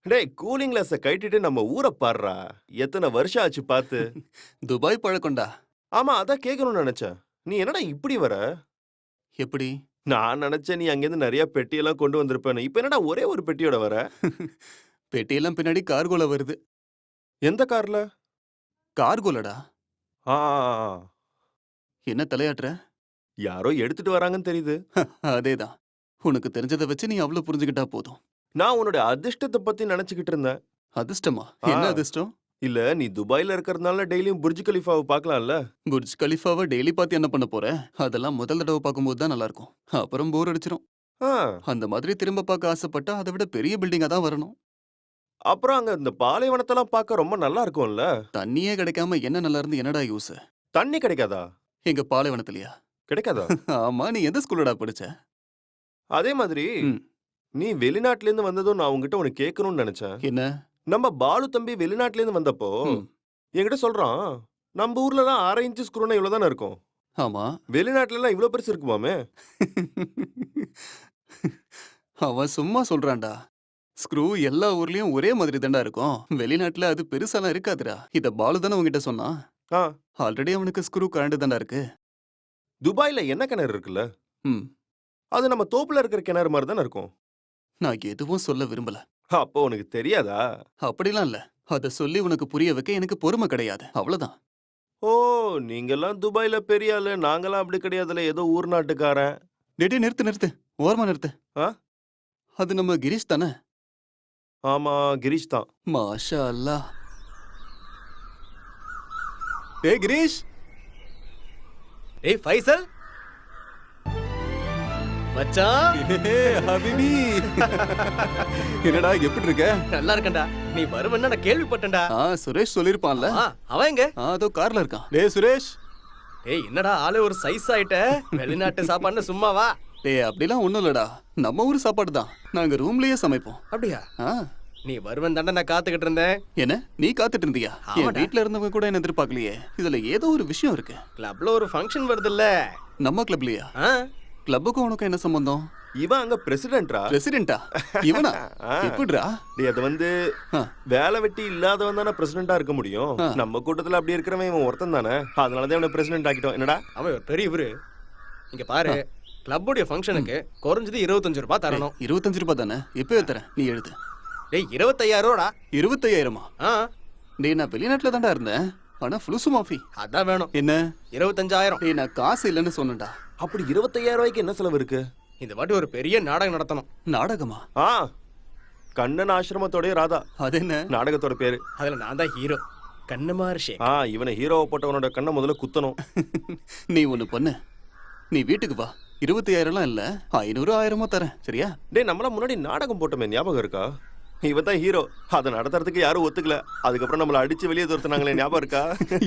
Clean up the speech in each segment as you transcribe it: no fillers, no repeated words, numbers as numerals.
டேய் கூலிங் கிளாஸ கழட்டிட்டு நம்ம ஊர பாருடா. எத்தன வருஷம் ஆச்சு பாத்து. துபாய் பழக்கம்டா. ஆமா, அதான் கேட்கணும்னு நெனச்சேன். நீ என்னடா இப்படி வர? எப்படி? நான் நெனச்சேன் நீ அங்கேருந்து நெறைய பெட்டியெல்லாம் கொண்டு வந்திருப்பேன்னு. இப்ப என்னடா ஒரே ஒரு பெட்டியோட வர? பெட்டியெல்லாம் பின்னாடி கார்கோல வருது. எந்த கார்ல? கார்கோலடா. ஆ, ஆ, ஆ. என்ன தலையாட்டுற? யாரோ எடுத்துட்டு வராங்கன்னு தெரியுது. அதேதான். உனக்கு தெரிஞ்சத வச்சு நீ அவ்ளோ புரிஞ்சுக்கிட்டா போதும். நான் உன்னோட அதிர்ஷ்டத்த பத்தி நெனச்சுக்கிட்டு இருந்தேன். அதிர்ஷ்டமா? ஆ. என்ன அதிர்ஷ்டம்? இல்ல நீ துபாய்ல இருக்கறதுனால டெய்லியும் புர்ஜ் கலிஃபாவ பார்க்கலாம்ல. புர்ஜ் கலிஃபாவ டெய்லி பார்த்து என்ன பண்ண போற? அதெல்லாம் முதல் தடவ பார்க்கும்போது தான் நல்லா இருக்கும். அப்புறம் போர் அடிச்சிரும். ஆ. அந்த மாதிரி திரும்ப பார்க்க ஆசைப்பட்டா அதை விட பெரிய பில்டிங்கா தான் வரணும். அப்புறம் அங்க இந்த பாலைவனத்தெல்லாம் பார்க்க ரொம்ப நல்லா இருக்கும்ல. தண்ணியே கிடைக்காம என்ன நல்லா இருந்து என்னடா யூஸ்? தண்ணி கிடைக்காதா? எங்க பாலைவனத்திலயா? கிடைக்காதா? ஆமா, நீ எந்த ஸ்கூல்லடா படிச்ச? அதே மாதிரி ம். நீ வெளிநாட்டுல இருந்து வந்ததும் நான் உன்கிட்ட ஒன்னு கேட்கணும்னு நினைச்சேன். என்ன? நம்ம பாலு தம்பி வெளிநாட்டுல இருந்து வந்தப்போ ம். என்கிட்ட சொல்றான், நம்ம ஊர்லலாம் 1/2 இன்ச் ஸ்க்ரூனா இவ்வளவுதானே இருக்கும். ஆமா. வெளிநாட்டுல எல்லாம் இவ்வளவு பெருசு இருக்குமாமே. அவன் சும்மா சொல்றான்டா. ஸ்க்ரூ எல்லா ஊர்லயும் ஒரே மாதிரி தான்டா இருக்கும். வெளிநாட்டுல அது பெருசாலாம் இருக்காதுடா. இத பாலு தானே உன்கிட்ட சொன்னான். ஆ, ஆல்ரெடி அவனுக்கு ஸ்க்ரூ கரண்ட் தான்டா இருக்கு. துபாய்ல என்ன கிணறு இருக்குல்ல, ம். அது நம்ம தோப்புல இருக்கிற கிணறு மாதிரி தானே இருக்கும். நான் எதுவும் சொல்ல விரும்பல. அப்போ உனக்கு தெரியாதா? அப்படிலாம் இல்ல. அத சொல்லி உனக்கு புரிய வைக்க எனக்கு பொறுமை கிடையாது. அவ்வளவுதான். ஓ, நீங்கெல்லாம் துபாய்ல பெரிய ஆளு, நாங்கெல்லாம் அப்படி கிடையாதுல, ஏதோ ஊர் நாட்டுக்காரன். டேய் நிறுத்து நிறுத்து. ஓரமா நிறுத்து. ஆ, அது நம்ம கிரீஷ் தானே? ஆமா, கிரீஷ் தான். மாஷா அல்லாஹ். டேய் கிரீஷ். ஏய் ஃபைசல் மச்சான், ஹபிபி. என்னடா எப்படி இருக்க? நல்லா இருக்கேன்டா. நீ வருவன்னு நான் கேள்விப்பட்டேன்டா. சுரேஷ் சொல்லிருப்பான்ல. அவன் எங்க? அதோ கார்ல இருக்கான். டேய் சுரேஷ். ஏய் என்னடா ஆளே ஒரு சைஸ் ஆயிட்ட. வெளிநாட்டு சாப்பாடுன்னு சும்மாவா? டேய் அப்படிலாம் ஒண்ணும் இல்லடா. நம்ம ஊர் சாப்பாடு தான். நாங்க ரூம்லயே சமைப்போம். அப்படியா? ஆ. நீ வருவன் தாண்டா நான் காத்துக்கிட்டு இருந்தேன். என்ன நீ காத்துட்டு இருந்தியா? என் ஆமாடா. வீட்ல இருந்தவங்க கூட என்ன எதிர்பார்க்கலையே. இதுல ஏதோ ஒரு விஷயம் இருக்கு. கிளப்ல ஒரு ஃபங்க்ஷன் வருதுல்ல. நம்ம கிளப்லயா? ஆ? கிளப்புக்கும் உனக்கு என்ன சம்பந்தம்? இவன் அங்க பிரசிடென்ட்ரா. பிரசிடென்ட்டா? இவனா? ஆ. எப்படிடா? டேய், அது வந்து ஆ. வேலை வெட்டி இல்லாதவன் தானே பிரசிடென்டா இருக்க முடியும். ஆ. நம்ம கூட்டத்துல அப்படி இருக்கிறவன் இவன் ஒருத்தன் தானே. அதனாலதான் இவனை பிரசிடென்ட் ஆக்கிட்டோம். என்னடா? அவன் ஒரு பெரிய இவரு. இங்க பாரு, கிளப்புடைய ஃபங்க்ஷனுக்கு குறைஞ்சது 25 ரூபாய் தரணும். 25 ரூபாய் தானே? இப்பவே தரேன். நீ எழுது. டேய் 25,000 ரூபாடா. 25,000மா? ஆ, டேய் நான் வெளிநாட்டுல தான்டா இருந்தேன். ஆனா ஃபுல்சு மாஃபி. அதான் வேணும். என்ன? 25,000. டேய் நான் காசு இல்லைன்னு சொன்னேன்டா. அப்படி 25,000 ரூபாய்க்கு என்ன செலவு இருக்கு? இந்த வாட்டி ஒரு பெரிய நாடகம் நடத்தணும். நாடகமா? ஆ, கண்ணன் ஆசிரமத்தோட ராதா அது என்ன? நாடகத்தோட பேரு. அதுல நான் தான் ஹீரோ. கண்ணமார் ஷேக். ஆ, இவனை ஹீரோவை போட்டவனோட கண்ணை முதல்ல குத்தணும். நீ ஒண்ணு பண்ணு. நீ வீட்டுக்கு வா. 25,000லாம் இல்ல. 500 1000 தரேன். சரியா? டேய், நம்மள முன்னாடி நாடகம் போட்டோமே, ஞாபகம் இருக்கா? இவன் தான் ஹீரோ. அதை நடத்துறதுக்கு யாரும் ஒத்துக்கல. அதுக்கப்புறம் நம்மள அடிச்சு வெளியே துரத்துனாங்களே, ஞாபகம் இருக்கா?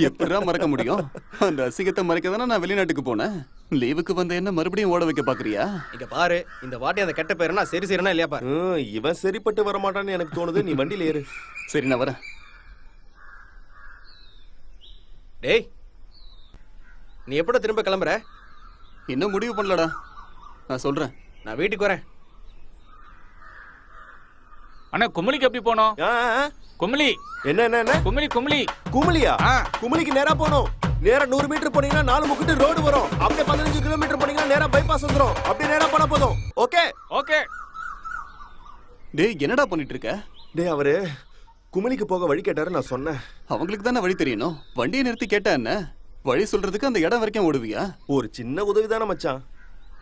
எப்படா மறக்க முடியும்? அந்த அசிங்கத்தை மறைக்க தானே நான் வெளிநாட்டுக்கு போனேன். லீவுக்கு வந்த என்ன மறுபடியும் ஓட வைக்க பாக்குறியா? இங்க பாரு, இந்த வாட்டி அந்த கெட்ட பேருனா சரி சரினா இல்லையா பாரு. இவன் சரிப்பட்டு வரமாட்டான்னு எனக்கு தோணுது. நீ வண்டியில ஏறு. சரி நான் வரேன். டேய், நீ எப்பட திரும்ப கிளம்புற? இன்னும் முடிவு பண்ணலடா. நான் சொல்றேன். நான் வீட்டுக்கு வரேன். அண்ணா குமிலிக்கு எப்படி போனோம்? ஆ, ஆ. குமிலி என்ன என்ன என்ன? குமிலி குமிலி. குமிலியா? ஆ. குமிலிக்கு நேரா போகணும். நேரா 100 மீட்டர் போனீங்கன்னா 4 முக்கிட்டு ரோடு வரும். அப்படியே 15 கிலோமீட்டர் போனீங்கன்னா நேரா பைபாஸ் வந்துரும். அப்படியே நேரா போனா போதும். ஓகே? ஓகே. டேய் என்னடா பண்ணிட்டு இருக்க? டேய், அவரு குமிலிக்கு போக வழி கேட்டாரு, நான் சொன்னேன். அவங்களுக்கு தானே வழி தெரியணும். வண்டியை நிறுத்தி கேட்டா என்ன? வழி சொல்றதுக்கு அந்த இடம் வரைக்கும் ஓடுவியா? ஒரு சின்ன உதவி தானே மச்சான்.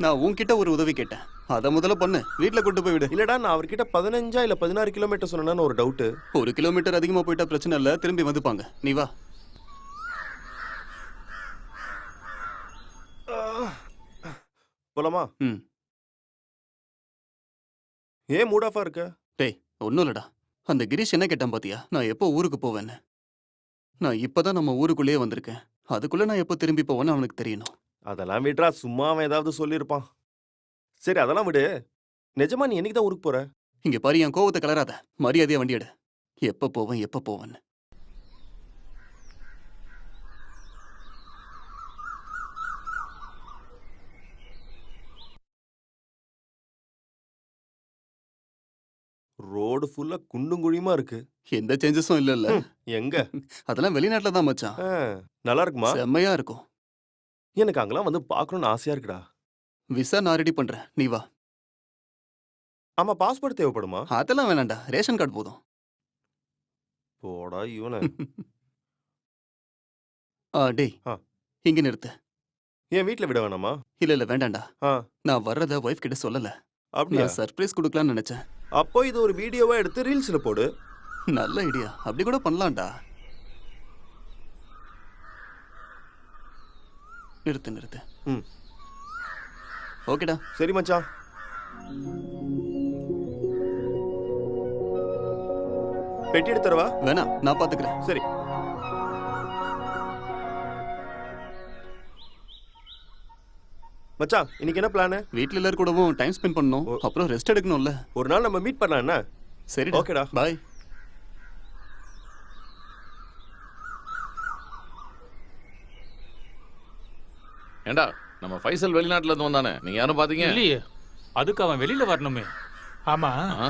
நான் உன்கிட்ட ஒரு உதவி கேட்டேன். அத முதல்ல பண்ணு. வீட்ல கொண்டு போய் விடு. இல்லடா, நான் அவர்கிட்ட 15 இல்ல 16 கிலோமீட்டர் சொன்னேன்னு ஒரு டவுட். 1 கிலோமீட்டர் அதிகமா போயிட்டா பிரச்சனை இல்ல. திரும்பி வந்துப்பாங்க. நீ வா. போலாமா? ம். ஏன் மூட் ஆஃபா இருக்க? டேய் ஒன்னும் இல்லடா. அந்த கிரீஷ் என்ன கேட்டான் பாத்தியா? நான் எப்போ ஊருக்கு போவேன்னு. நான் இப்பதான் நம்ம ஊருக்குள்ளேயே வந்திருக்கேன். அதுக்குள்ள நான் எப்போ திரும்பி போவேன்னு அவனுக்கு தெரியணும். அதெல்லாம் விட்றா, சும்மா அவன் ஏதாவது சொல்லியிருப்பான். சரி, அதெல்லாம் விடு. நிஜமா நீ என்னைக்கு தான் ஊருக்கு போற? இங்க பாரு, என் கோவத்தை கலராத. மரியாதையா வண்டி எடு. எப்ப போவேன் எப்ப போவேன்னு. ரோடு ஃபுல்லா குண்டும் குழியுமா இருக்கு. எந்த சேஞ்சஸும் இல்லல்ல. எங்க? அதெல்லாம் வெளிநாட்டுல தான் மச்சான். ஆ, நல்லா இருக்குமா? செம்மையா இருக்கும். எனக்கு அங்கெல்லாம் வந்து பார்க்கணும்னு ஆசையா இருக்குடா. விசா நான் ரெடி பண்றேன். நீ வா. ஆமா, பாஸ்போர்ட் தேவைப்படுமா? அதெல்லாம் வேணாம்டா. ரேஷன் கார்டு போதும். போடா இவன. டேய். ஆ. இங்க நிறுத்து. என் வீட்ல விட வேணாமா? இல்ல வேண்டாம்டா. ஆ. நான் வர்றத வைஃப் கிட்ட சொல்லல. அப்படியா? நான் சர்ப்ரைஸ் கொடுக்கலாம்னு நினைச்சேன். அப்போ இது ஒரு வீடியோவா எடுத்து ரீல்ஸ்ல போடு. நல்ல ஐடியா. அப்படி கூட பண்ணலாம்டா. நிறுத்து. ம். ஓகேடா. சரி மச்சான். பெட்டி எடுத்துறவா? வேணாம், நான் பாத்துக்கிறேன். சரி. மச்சான், இன்னைக்கு என்ன பிளான்? வீட்ல எல்லாரும் கூடவும் டைம் ஸ்பெண்ட் பண்ணணும். அப்புறம் ரெஸ்ட் எடுக்கணும்ல. ஒரு நாள் நம்ம மீட் பண்ணலாம் என்ன? சரிடா. ஓகேடா. பாய். ஏண்டா நம்ம ஃபைசல் வெளிநாட்டுல இருந்து வந்தானே, நீங்க யாரும் பாத்தீங்க? இல்லையே, அதுக்கு அவன் வெளியில வரணுமே. ஆமா, ஆ?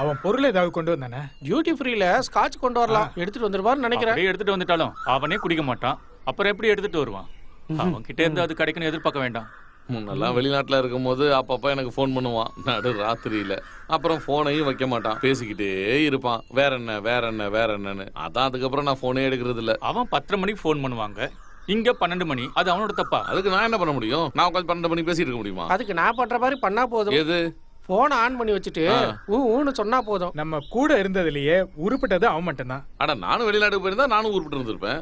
அவன் பொருள் ஏதாவது கொண்டு வந்தானே? டியூட்டி ஃப்ரீல ஸ்காட்ச் கொண்டு வரலாம், எடுத்துட்டு வந்துருவான்னு நினைக்கிறேன். அப்படியே எடுத்துட்டு வந்துட்டாலும் அவனே குடிக்க மாட்டான். அப்புறம் எப்படி எடுத்துட்டு வருவான்? அவன் கிட்ட இருந்து அது கிடைக்குன்னு எதிர்பார்க்க வேண்டாம். முன்னெல்லாம் வெளிநாட்டுல இருக்கும்போது அப்பப்ப எனக்கு ஃபோன் பண்ணுவான், நடு ராத்திரியில. அப்புறம் போனையும் வைக்க மாட்டான், பேசிக்கிட்டே இருப்பான். வேற என்னன்னு. அதான் அதுக்கப்புறம் நான் போனே எடுக்கிறது இல்ல. அவன் 10:30 மணிக்கு ஃபோன் பண்ணுவாங்க, இங்க 12 மணி. அது அவனோட தப்பா? அதுக்கு நான் என்ன பண்ண முடியும்? நான் உட்காந்து 12 மணி பேசிட்டு இருக்க முடியுமா? அதுக்கு நான் பண்ற மாதிரி பண்ணா போதும். எது? போன் ஆன் பண்ணி வச்சுட்டு ஊன்னு சொன்னா போதும். நம்ம கூட இருந்ததுலயே உருப்பட்டது அவன் மட்டும்தான். ஆனா நானும் வெளிநாட்டுக்கு போயிருந்தா நானும் உருப்பிட்டு இருந்திருப்பேன்.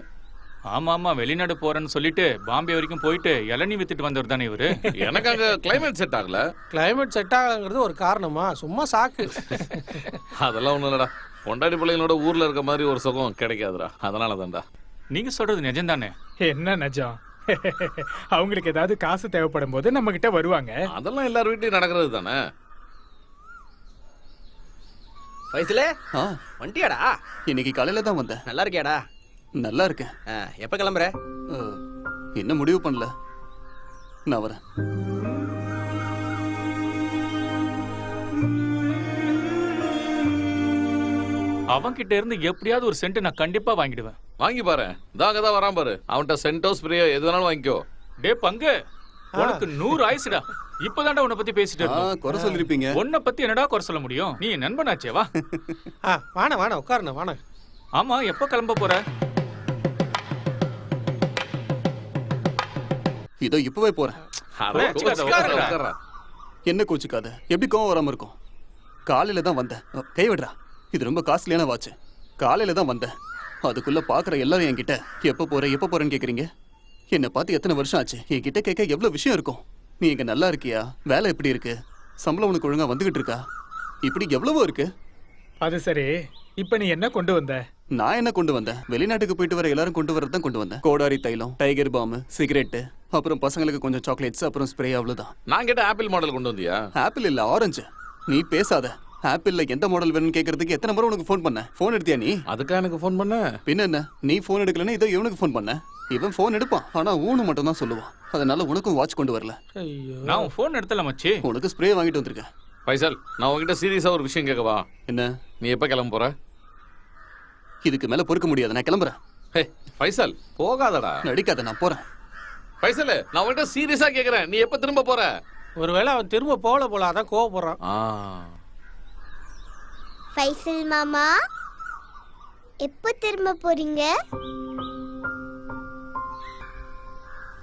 ஆமா, வெளிநாடு போறேன்னு சொல்லிட்டு பாம்பே வரைக்கும் போயிட்டு இளநீ வித்துட்டு வந்தவர் தானே இவரு. எனக்கு அங்க கிளைமேட் செட் ஆகல. கிளைமேட் செட் ஆகலங்கிறது ஒரு காரணமா? சும்மா சாக்கு. அதெல்லாம் ஒண்ணும் இல்லடா. பொண்டாடி பிள்ளைங்களோட ஊர்ல இருக்க மாதிரி ஒரு சுகம் கிடைக்காதுடா. அதனால தான்டா. நீங்க சொல்றது நிஜம்தானே? என்ன நிஜம்? அவங்களுக்கு ஏதாவது காசு தேவைப்படும் போது நம்ம கிட்ட வருவாங்க. அதெல்லாம் எல்லார் வீட்லயும் நடக்கிறது தானே. வயசுல ஆ, வண்டியாடா? இன்னைக்கு காலையில தான் வந்தேன். நல்லா இருக்கியாடா? நல்லா இருக்கேன். எப்ப கிளம்புற? என்ன முடிவு பண்ணல. நான் வரேன். அவன் கிட்ட இருந்து எப்படியாவது ஒரு சென்ட் நான் கண்டிப்பா வாங்கிடுவேன். வாங்கி பாரு, தாங்க தான் வரான் பாரு. அவன்கிட்ட சென்டோ ஸ்ப்ரேயோ எது வேணாலும் வாங்கிக்கோ. டே பங்கு, உனக்கு 100 ஆயுசுடா. இப்பதான்டா உன்னை பத்தி பேசிட்டு இருக்கோம். குறை சொல்லிருப்பீங்க. உன்னை பத்தி என்னடா குறை சொல்ல முடியும்? நீ என் நண்பனாச்சே. வா. வாண உட்காருண்ண வாண. ஆமா, எப்ப கிளம்ப போற? இதோ இப்பவே போறேன். உட்கார்றா. என்ன கோச்சுக்காத. எப்படி கோவம் வராம இருக்கும்? காலையில தான் வந்தேன். கை விடுறா. இது ரொம்ப காஸ்ட்லியான வாட்ச். காலையில தான் வந்தேன். அதுக்குள்ள பாக்குற எல்லாரும் என்கிட்ட எப்ப போறேன்னு கேக்குறீங்க. என்னை பார்த்து எத்தனை வருஷம் ஆச்சு? என்கிட்ட கேட்க எவ்வளவு விஷயம் இருக்கும். நீ இங்க நல்லா இருக்கியா? வேலை எப்படி இருக்கு? சம்பளம் உனக்கு ஒழுங்கா வந்துகிட்டு இருக்கா? இப்படி எவ்வளவோ இருக்கு. அது சரி, இப்ப நீ என்ன கொண்டு வந்த? நான் என்ன கொண்டு வந்தேன்? வெளிநாட்டுக்கு போயிட்டு வர எல்லாரும் கொண்டு வரதான் கொண்டு வந்தேன். கோடாரி தைலம், டைகர் பாம், சிகரெட், அப்புறம் பசங்களுக்கு கொஞ்சம் சாக்லேட்ஸ், அப்புறம் ஸ்ப்ரே, அவ்வளவுதான். நான் கேட்ட ஆப்பிள் மாடல் கொண்டு வந்தியா? ஆப்பிள் இல்ல, ஆரஞ்சு. நீ பேசாத. ஆப்பிள்ல எந்த மாடல் வேணும்னு கேக்குறதுக்கு எத்தனை முறை உனக்கு ஃபோன் பண்ண? ஃபோன் எடுத்தியா நீ? அதுக்கா எனக்கு ஃபோன் பண்ண? பின்ன என்ன, நீ ஃபோன் எடுக்கலன்னா இதோ இவனுக்கு ஃபோன் பண்ண. இவன் ஃபோன் எடுப்பான், ஆனா ஊனு மட்டும் தான் சொல்லுவான். அதனால உனக்கும் வாட்ச் கொண்டு வரல. நான் உன் ஃபோன் எடுத்தல மச்சி. உனக்கு ஸ்ப்ரே வாங்கிட்டு வந்திருக்கேன். ஃபைசல், நான் உன்கிட்ட சீரியஸா ஒரு விஷயம் கேட்கவா? என்ன? நீ எப்ப கிளம்ப போற? இதுக்கு மேல பொறுக்க முடியாது, நான் கிளம்புறேன். ஹே ஃபைசல், போகாதடா. நடிக்காத, நான் போறேன். ஃபைசல், நான் உன்கிட்ட சீரியஸா கேக்குறேன். நீ எப்ப திரும்ப போற? ஒருவேளை அவன் திரும்ப போல அதான் கோவப்படுறான். ஃபைசல் மாமா, எப்போ திரும்ப போறீங்க?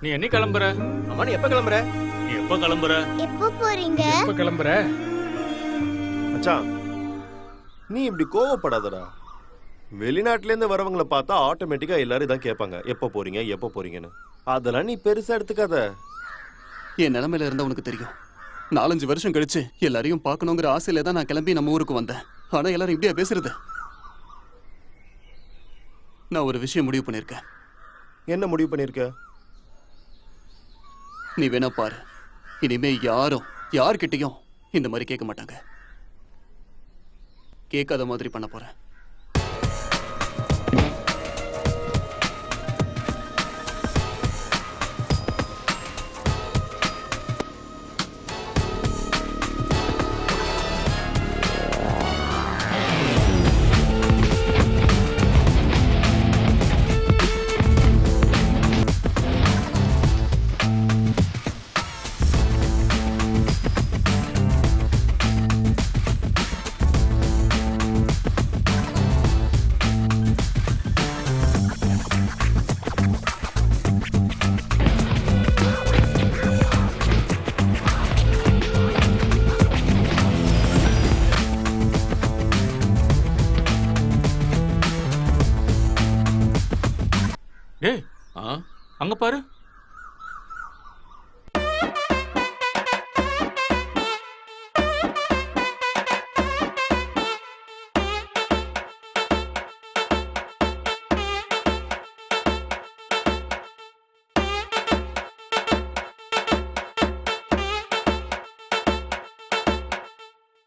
நீ என்ன கிளம்புற? அம்மா, நீ எப்ப கிளம்புற? நீ எப்ப கிளம்புற? எப்போ போறீங்க? எப்ப கிளம்புற? மச்சான், நீ இப்படி கோவப்படாதடா. வெளிநாட்டுல இருந்து வரவங்களை பார்த்தா ஆட்டோமேட்டிக்கா எல்லாரும் இதான் கேட்பாங்க, எப்ப போறீங்கன்னு. அதெல்லாம் நீ பெருசா எடுத்துக்காத. என் நிலைமையில இருந்தா உனக்கு தெரியும். 4-5 வருஷம் கழிச்சு எல்லாரையும் பார்க்கணுங்கிற ஆசையில தான் நான் கிளம்பி நம்ம ஊருக்கு வந்தேன். ஆனா எல்லாரும் இப்படியா பேசுறது? நான் ஒரு விஷயம் முடிவு பண்ணிருக்கேன். என்ன முடிவு பண்ணிருக்க? நீ வேணா பாரு. இனிமே யார்கிட்டயும் இந்த மாதிரி கேட்க மாட்டாங்க. கேட்காத மாதிரி பண்ண போறேன். டேய் ஆ அங்க பாரு